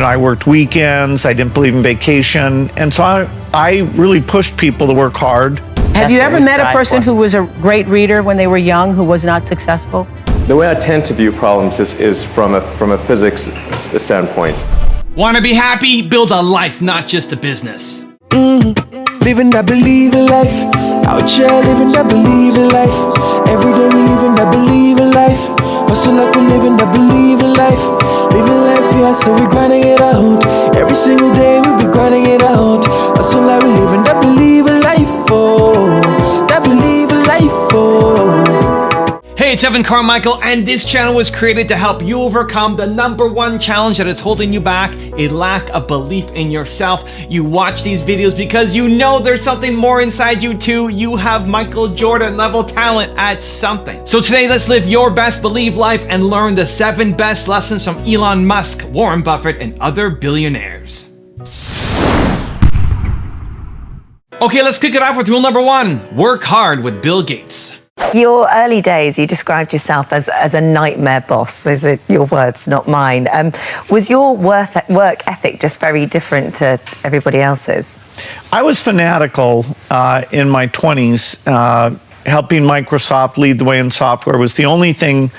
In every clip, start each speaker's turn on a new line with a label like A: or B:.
A: I worked weekends, I didn't believe in vacation. And so I really pushed people to work hard.
B: Have you ever met a person who was a great reader when they were young who was not successful?
C: The way I tend to view problems is from a physics standpoint.
D: Want to be happy? Build a life, not just a business.
E: Living that believing life. Out here living that believing life. Every day we living that believing life. Hustle like we're living that believing life. Living life, yeah, so we grinding it out. Every single day we be grinding it out. Hustle like we living that believing life, oh. That believing life, oh.
D: Hey, it's Evan Carmichael, and this channel was created to help you overcome the #1 challenge that is holding you back, a lack of belief in yourself. You watch these videos because you know there's something more inside you too. You have Michael Jordan level talent at something. So today, let's live your best believe life and learn the 7 best lessons from Elon Musk, Warren Buffett, and other billionaires. Okay, let's kick it off with rule #1. Work hard with Bill Gates.
F: Your early days, you described yourself as a nightmare boss. Those are your words, not mine. Was your work ethic just very different to everybody else's?
A: I was fanatical in my 20s. Helping Microsoft lead the way in software was the only thing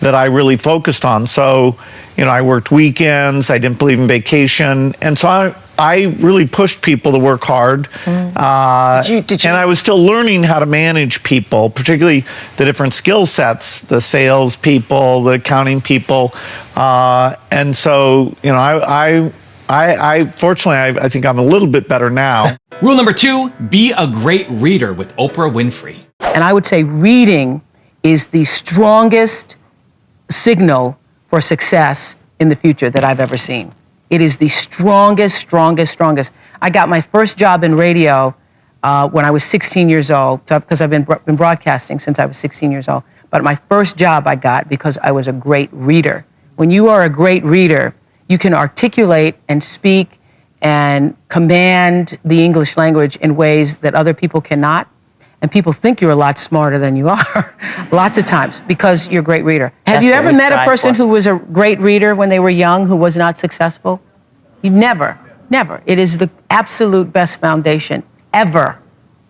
A: that I really focused on. So, I worked weekends, I didn't believe in vacation. And so I really pushed people to work hard. Did you? And I was still learning how to manage people, particularly the different skill sets, the sales people, the accounting people. And so, fortunately, I think I'm a little bit better now.
D: Rule #2, be a great reader with Oprah Winfrey.
B: And I would say reading is the strongest signal for success in the future that I've ever seen. It is the strongest. I got my first job in radio when I was 16 years old, because I've been broadcasting since I was 16 years old. But my first job I got because I was a great reader. When you are a great reader, you can articulate and speak and command the English language in ways that other people cannot. And people think you're a lot smarter than you are, lots of times, because you're a great reader. Have you ever met a person who was a great reader when they were young who was not successful? Never. It is the absolute best foundation ever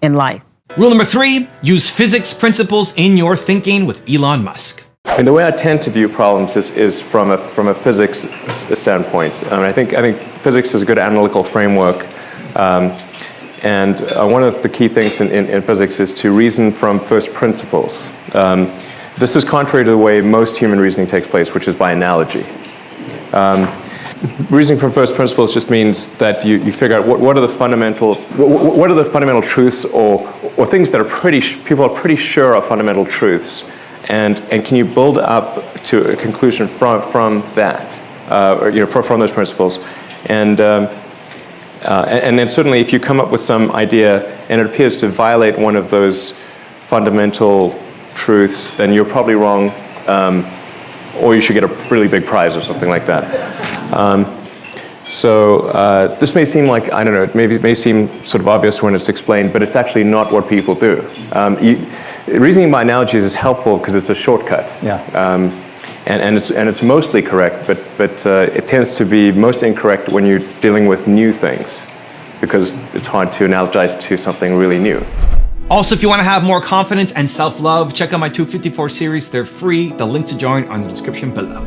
B: in life.
D: Rule #3, use physics principles in your thinking with Elon Musk.
C: And the way I tend to view problems is from a physics standpoint. I think physics is a good analytical framework. And one of the key things in physics is to reason from first principles. This is contrary to the way most human reasoning takes place, which is by analogy. Reasoning from first principles just means that you figure out what are the fundamental truths or things that people are pretty sure are fundamental truths, and can you build up to a conclusion from that, from those principles, and then certainly if you come up with some idea and it appears to violate one of those fundamental truths, then you're probably wrong, or you should get a really big prize or something like that. This may seem like, I don't know, it may seem sort of obvious when it's explained, but it's actually not what people do. Reasoning by analogies is helpful because it's a shortcut.
A: Yeah.
C: And it's mostly correct, but it tends to be most incorrect when you're dealing with new things, because it's hard to analogize to something really new.
D: Also, if you want to have more confidence and self-love, check out my 254 series. They're free. The link to join on the description below.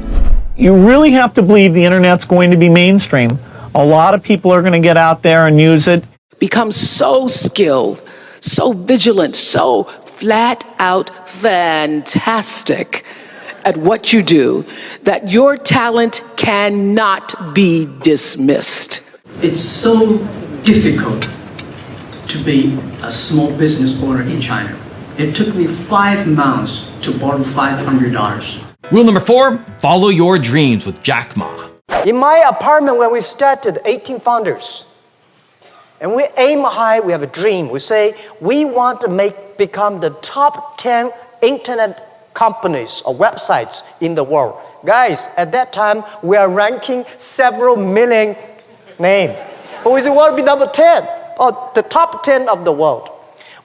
A: You really have to believe the internet's going to be mainstream. A lot of people are going to get out there and use it.
G: Become so skilled, so vigilant, so flat out fantastic at what you do that your talent cannot be dismissed.
H: It's so difficult to be a small business owner in China. It took me 5 months to borrow $500.
D: Rule #4, follow your dreams with Jack Ma.
I: In my apartment, when we started, 18 founders. And we aim high, we have a dream. We say, we want to become the top 10 internet companies or websites in the world. Guys, at that time, we are ranking several million names. But we say, we want to be number 10, or the top 10 of the world.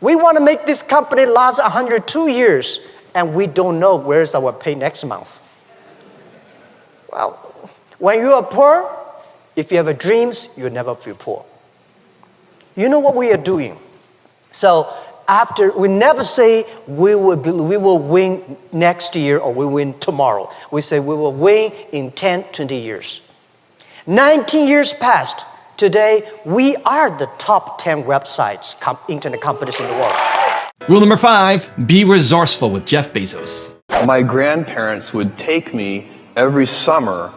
I: We want to make this company last 102 years, and we don't know where's our pay next month. Well, when you are poor, If you have dreams, you'll never feel poor. You know what we are doing? So we never say we will win next year or we win tomorrow. We say we will win in 10, 20 years. 19 years passed. Today, we are the top 10 websites, internet companies in the world.
D: Rule number 5, be resourceful with Jeff Bezos.
J: My grandparents would take me every summer,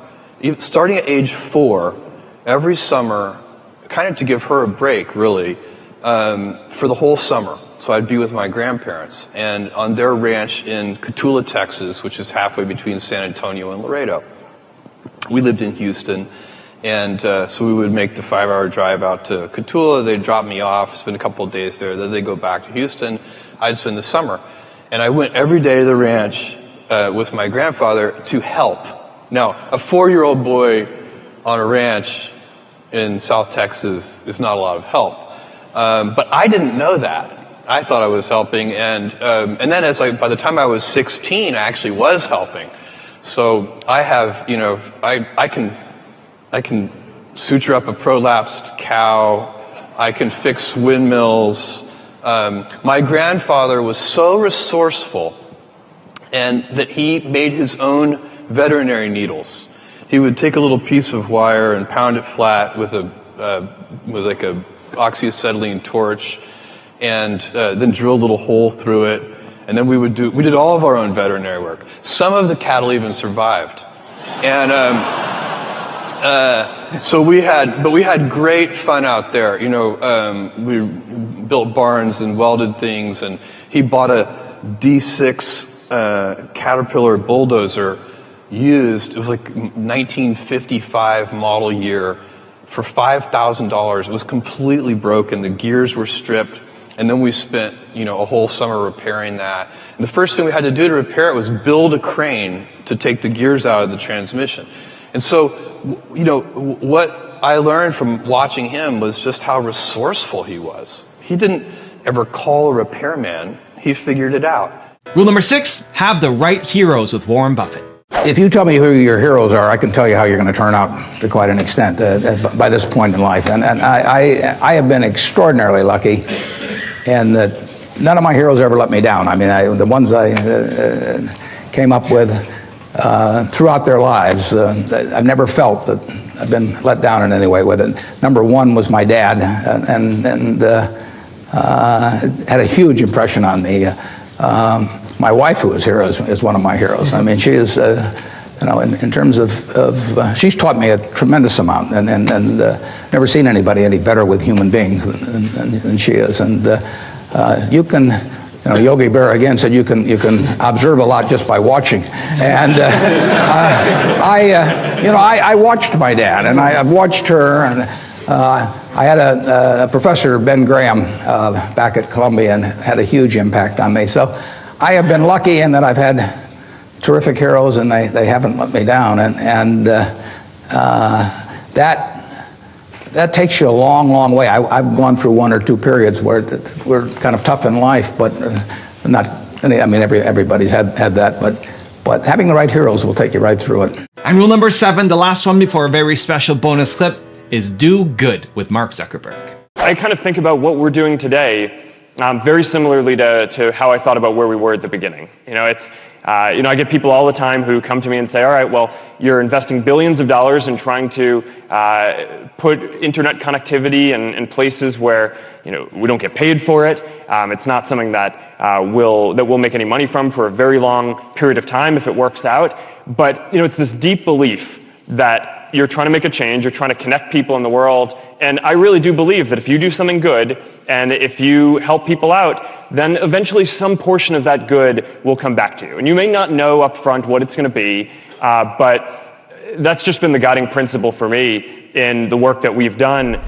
J: starting at age 4, every summer, kind of to give her a break, really, for the whole summer. So I'd be with my grandparents and on their ranch in Cotulla, Texas, which is halfway between San Antonio and Laredo. We lived in Houston, and so we would make the 5-hour drive out to Cotulla. They'd drop me off, spend a couple of days there, then they'd go back to Houston. I'd spend the summer. And I went every day to the ranch with my grandfather to help. Now, a 4-year-old boy on a ranch in South Texas is not a lot of help. But I didn't know that. I thought I was helping, and then by the time I was 16, I actually was helping. So I have, I can suture up a prolapsed cow. I can fix windmills. My grandfather was so resourceful, and that he made his own veterinary needles. He would take a little piece of wire and pound it flat with like a oxyacetylene torch, and then drill a little hole through it. And then we did all of our own veterinary work. Some of the cattle even survived. And so we had great fun out there. We built barns and welded things, and he bought a D6 Caterpillar bulldozer used. It was like 1955 model year for $5,000. It was completely broken. The gears were stripped. And then we spent, a whole summer repairing that. And the first thing we had to do to repair it was build a crane to take the gears out of the transmission. And so, what I learned from watching him was just how resourceful he was. He didn't ever call a repairman. He figured it out.
D: Rule number 6, have the right heroes with Warren Buffett.
K: If you tell me who your heroes are, I can tell you how you're going to turn out to quite an extent by this point in life. And I have been extraordinarily lucky, and that none of my heroes ever let me down. I mean, the ones I came up with throughout their lives, I've never felt that I've been let down in any way with it. Number 1 was my dad, and had a huge impression on me. My wife, who is here, is one of my heroes. I mean, she is, in terms of she's taught me a tremendous amount, and never seen anybody any better with human beings than she is. And you can, Yogi Berra again said you can observe a lot just by watching. And I watched my dad, and I've watched her, and I had a professor, Ben Graham, back at Columbia, and had a huge impact on me. So I have been lucky in that I've had terrific heroes, and they haven't let me down. And that takes you a long, long way. I've gone through 1 or 2 periods where we're kind of tough in life, but not. I mean, everybody's had that, but having the right heroes will take you right through it.
D: And rule number 7, the last one before a very special bonus clip, is do good with Mark Zuckerberg.
L: I kind of think about what we're doing today very similarly to how I thought about where we were at the beginning. I get people all the time who come to me and say, all right, well, you're investing billions of dollars in trying to put internet connectivity in places where, we don't get paid for it. It's not something that we'll make any money from for a very long period of time if it works out. But, it's this deep belief that you're trying to make a change, you're trying to connect people in the world, and I really do believe that if you do something good, and if you help people out, then eventually some portion of that good will come back to you. And you may not know up front what it's going to be, but that's just been the guiding principle for me in the work that we've done.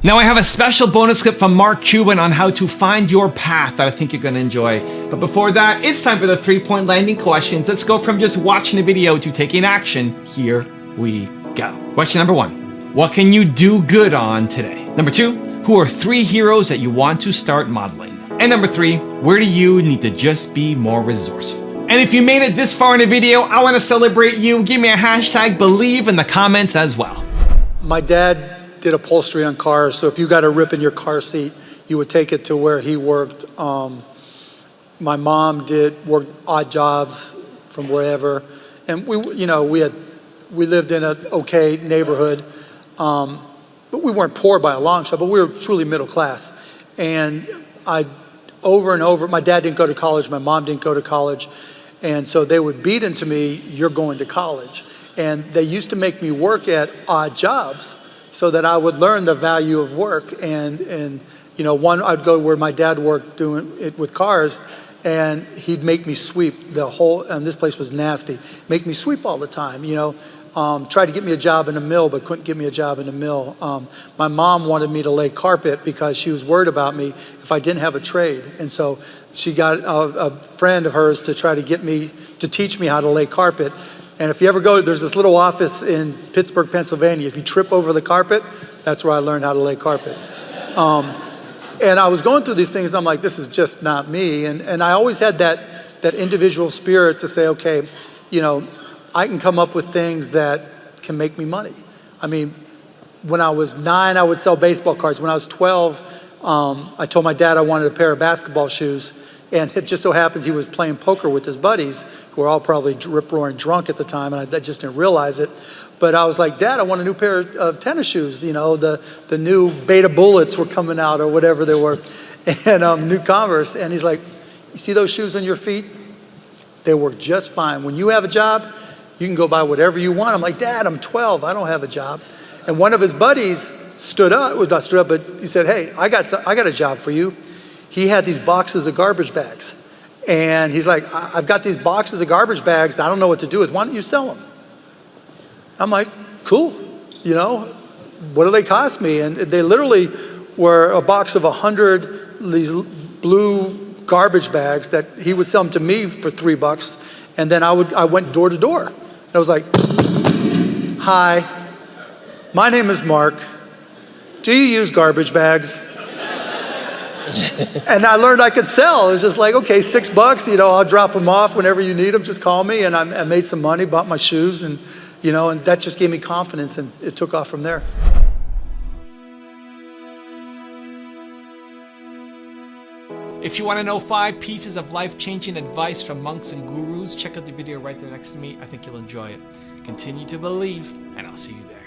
D: Now I have a special bonus clip from Mark Cuban on how to find your path that I think you're going to enjoy. But before that, it's time for the 3-point landing questions. Let's go from just watching a video to taking action. Here we go. Question number 1. What can you do good on today? Number 2. Who are 3 heroes that you want to start modeling? And number 3. Where do you need to just be more resourceful? And if you made it this far in the video, I want to celebrate you. Give me a hashtag believe in the comments as well.
M: My dad did upholstery on cars, so if you got a rip in your car seat, you would take it to where he worked. My mom worked odd jobs from wherever, and we lived in an okay neighborhood, but we weren't poor by a long shot, but we were truly middle class. And over and over, my dad didn't go to college, my mom didn't go to college, and so they would beat into me, "You're going to college." And they used to make me work at odd jobs so that I would learn the value of work. And I'd go where my dad worked doing it with cars, and he'd make me sweep the whole, and this place was nasty, make me sweep all the time, tried to get me a job in a mill, but couldn't get me a job in a mill. My mom wanted me to lay carpet because she was worried about me if I didn't have a trade. And so she got a friend of hers to try to get me, to teach me how to lay carpet. And if you ever go, there's this little office in Pittsburgh, Pennsylvania. If you trip over the carpet, that's where I learned how to lay carpet. And I was going through these things, I'm like, this is just not me. And I always had that individual spirit to say, okay, I can come up with things that can make me money. I mean, when I was 9, I would sell baseball cards. When I was 12, I told my dad I wanted a pair of basketball shoes. And it just so happens he was playing poker with his buddies, who were all probably rip-roaring drunk at the time, and I just didn't realize it. But I was like, Dad, I want a new pair of tennis shoes. The new Beta Bullets were coming out, or whatever they were, and new Converse. And he's like, you see those shoes on your feet? They work just fine. When you have a job, you can go buy whatever you want. I'm like, Dad, I'm 12. I don't have a job. And one of his buddies stood up, was not stood up, but he said, hey, I got a job for you. He had these boxes of garbage bags. And he's like, I've got these boxes of garbage bags. I don't know what to do with. Why don't you sell them? I'm like, cool. What do they cost me? And they literally were a box of 100 these blue garbage bags that he would sell them to me for $3. And then I went door to door. And I was like, hi, my name is Mark. Do you use garbage bags? And I learned I could sell. It was just like, okay, $6, I'll drop them off whenever you need them. Just call me. And I made some money, bought my shoes, and that just gave me confidence, and it took off from there.
D: If you want to know 5 pieces of life-changing advice from monks and gurus, check out the video right there next to me. I think you'll enjoy it. Continue to believe, and I'll see you there.